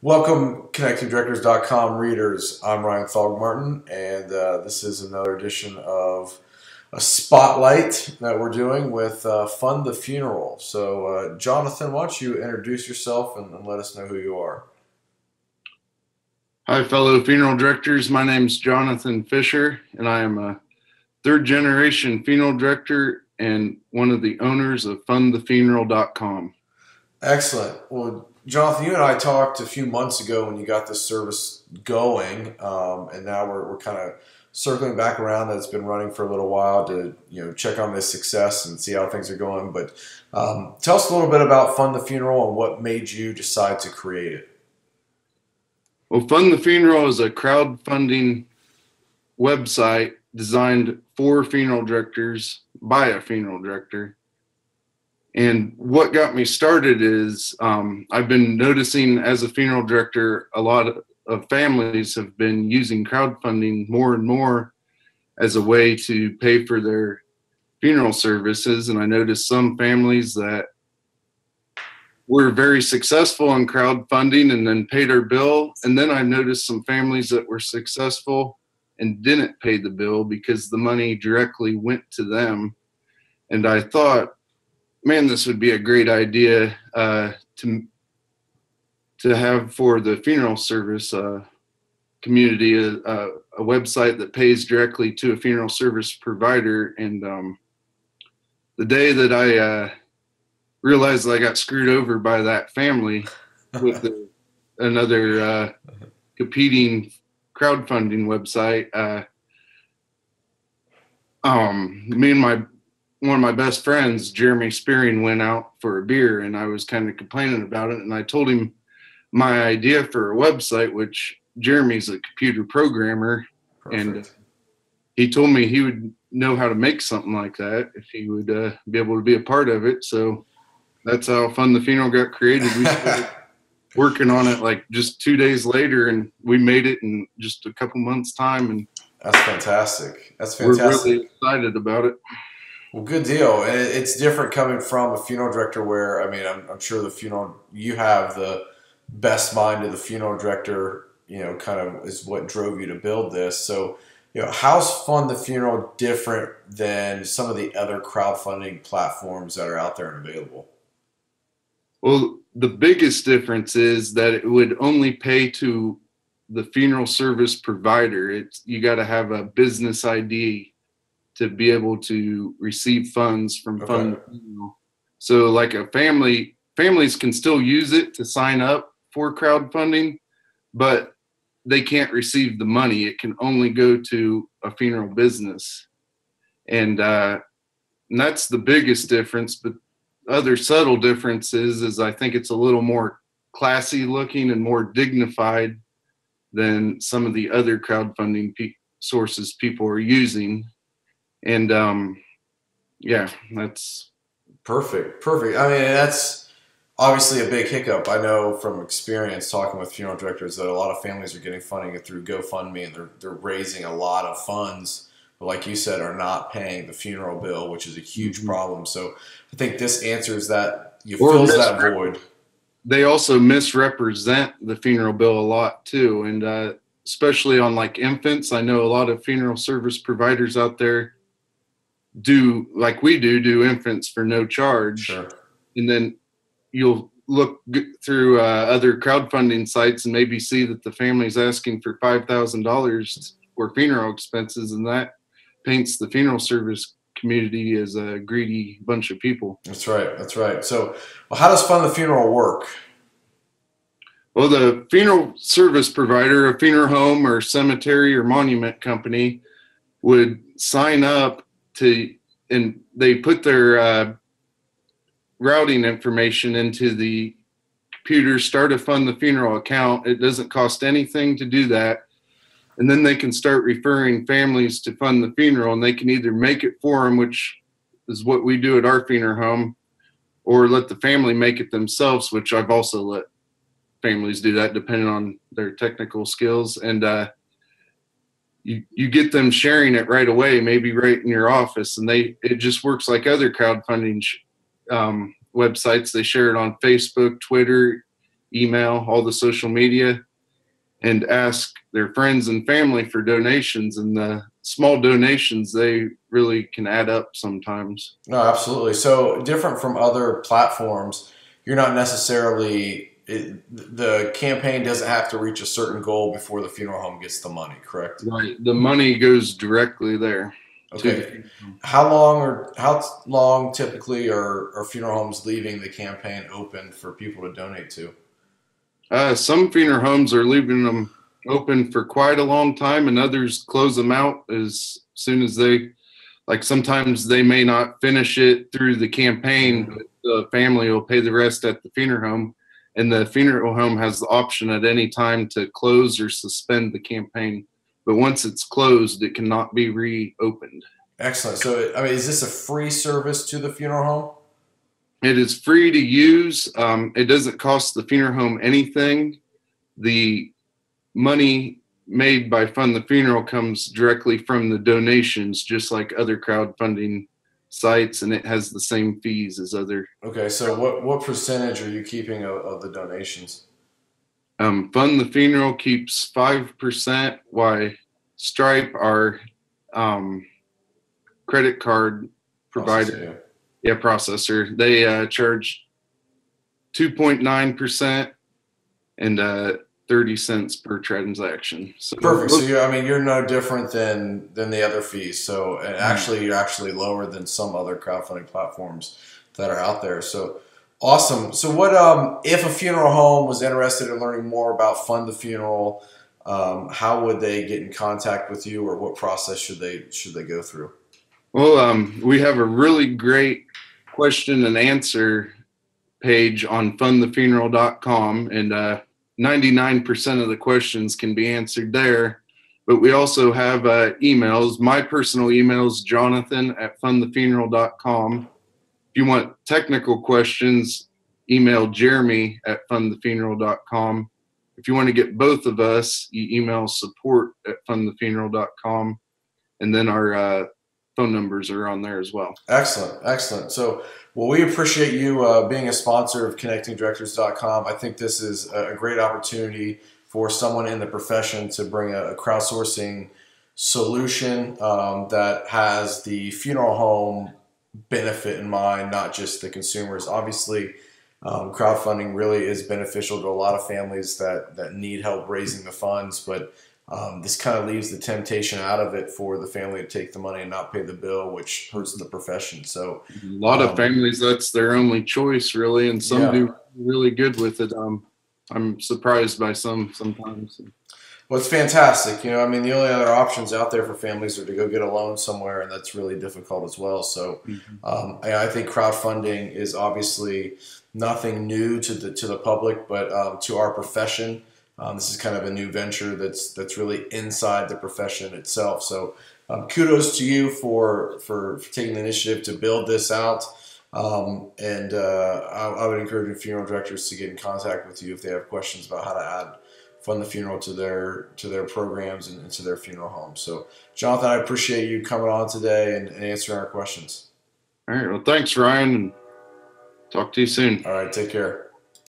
Welcome, ConnectingDirectors.com readers. I'm Ryan Thalgmartin, and this is another edition of a spotlight that we're doing with Fund the Funeral. So, Jonathan, why don't you introduce yourself and let us know who you are? Hi, fellow funeral directors. My name is Jonathan Fisher, and I am a third-generation funeral director and one of the owners of FundTheFuneral.com. Excellent. Well, Jonathan, you and I talked a few months ago when you got this service going, and now we're kind of circling back around. That it's been running for a little while to check on this success and see how things are going. But tell us a little bit about Fund the Funeral and what made you decide to create it. Well, Fund the Funeral is a crowdfunding website designed for funeral directors by a funeral director. And what got me started is I've been noticing as a funeral director, a lot of families have been using crowdfunding more and more as a way to pay for their funeral services. And I noticed some families that were very successful in crowdfunding and then paid their bill. And then I noticed some families that were successful and didn't pay the bill because the money directly went to them. And I thought, man, this would be a great idea to have for the funeral service community, a website that pays directly to a funeral service provider. And the day that I realized that I got screwed over by that family with another competing crowdfunding website, me and one of my best friends, Jeremy Spearing, went out for a beer, and I was kind of complaining about it. And I told him my idea for a website, which Jeremy's a computer programmer. Perfect. And he told me he would know how to make something like that if he would be able to be a part of it. So that's how Fund the Funeral got created. We started working on it like just 2 days later, and we made it in just a couple months' time. And that's fantastic. That's fantastic. We're really excited about it. Well, good deal. And it's different coming from a funeral director where, I mean, I'm sure you have the best mind of the funeral director, kind of is what drove you to build this. So, how's Fund the Funeral different than some of the other crowdfunding platforms that are out there and available? Well, the biggest difference is that it would only pay to the funeral service provider. You got to have a business ID to be able to receive funds from Fund the Funeral. So like families can still use it to sign up for crowdfunding, but they can't receive the money. It can only go to a funeral business. And that's the biggest difference. But other subtle differences is I think it's a little more classy looking and more dignified than some of the other crowdfunding sources people are using. And yeah, that's perfect. I mean, that's obviously a big hiccup. I know from experience talking with funeral directors that a lot of families are getting funding through GoFundMe, and they're raising a lot of funds, but like you said, are not paying the funeral bill, which is a huge problem. So I think this answers that. Fills that void. They also misrepresent the funeral bill a lot too, and especially on like infants. I know a lot of funeral service providers out there do like we do infants for no charge. Sure. And then you'll look through other crowdfunding sites and maybe see that the family's asking for $5,000 for funeral expenses, and that paints the funeral service community as a greedy bunch of people. That's right. So how does Fund the Funeral work? Well, the funeral service provider, a funeral home or cemetery or monument company, would sign up and they put their routing information into the computer, start a Fund the Funeral account. It doesn't cost anything to do that. And then they can start referring families to Fund the Funeral, and they can either make it for them, which is what we do at our funeral home, or let the family make it themselves, which I've also let families do that depending on their technical skills. And you get them sharing it right away, maybe right in your office, and it just works like other crowdfunding websites. They share it on Facebook, Twitter, email, all the social media, and ask their friends and family for donations. And the small donations, they really can add up sometimes. No, absolutely. So different from other platforms, you're not necessarily the campaign doesn't have to reach a certain goal before the funeral home gets the money, correct? Right. The money goes directly there to the Okay. funeral home. How long typically are funeral homes leaving the campaign open for people to donate to? Some funeral homes are leaving them open for quite a long time, and others close them out as soon as they, like, sometimes they may not finish it through the campaign, Mhm. but the family will pay the rest at the funeral home. And the funeral home has the option at any time to close or suspend the campaign. But once it's closed, it cannot be reopened. Excellent. So, I mean, is this a free service to the funeral home? It is free to use. It doesn't cost the funeral home anything. The money made by Fund the Funeral comes directly from the donations, just like other crowdfunding sites, and it has the same fees as other. Okay, so what percentage are you keeping of the donations? Fund the Funeral keeps 5%, while Stripe, our um, credit card provider, Processor, processor, they charge 2.9% and 30 cents per transaction. So perfect. So I mean, you're no different than the other fees. So, and actually, you're actually lower than some other crowdfunding platforms that are out there. So, awesome. So, what if a funeral home was interested in learning more about Fund the Funeral? How would they get in contact with you, or what process should they go through? Well, we have a really great question and answer page on fundthefuneral.com, and 99% of the questions can be answered there. But we also have emails. My personal email is jonathan@fundthefuneral.com. If you want technical questions, email jeremy@fundthefuneral.com. If you want to get both of us, you email support@fundthefuneral.com. And then our phone numbers are on there as well. Excellent, excellent. So, well, we appreciate you being a sponsor of connectingdirectors.com. I think this is a great opportunity for someone in the profession to bring a crowdsourcing solution that has the funeral home benefit in mind, not just the consumers. Obviously, crowdfunding really is beneficial to a lot of families that need help raising the funds, but this kind of leaves the temptation out of it for the family to take the money and not pay the bill, which hurts the profession. So, A lot of families, that's their only choice, really, and some do really good with it. I'm surprised by some sometimes. Well, it's fantastic. I mean, the only other options out there for families are to go get a loan somewhere, and that's really difficult as well. So, I think crowdfunding is obviously nothing new to the public, but to our profession, this is kind of a new venture that's really inside the profession itself. So, kudos to you for taking the initiative to build this out. And I would encourage funeral directors to get in contact with you if they have questions about how to add Fund the Funeral to their programs and to their funeral homes. So, Jonathan, I appreciate you coming on today and answering our questions. All right. Well, thanks, Ryan, and talk to you soon. All right, take care.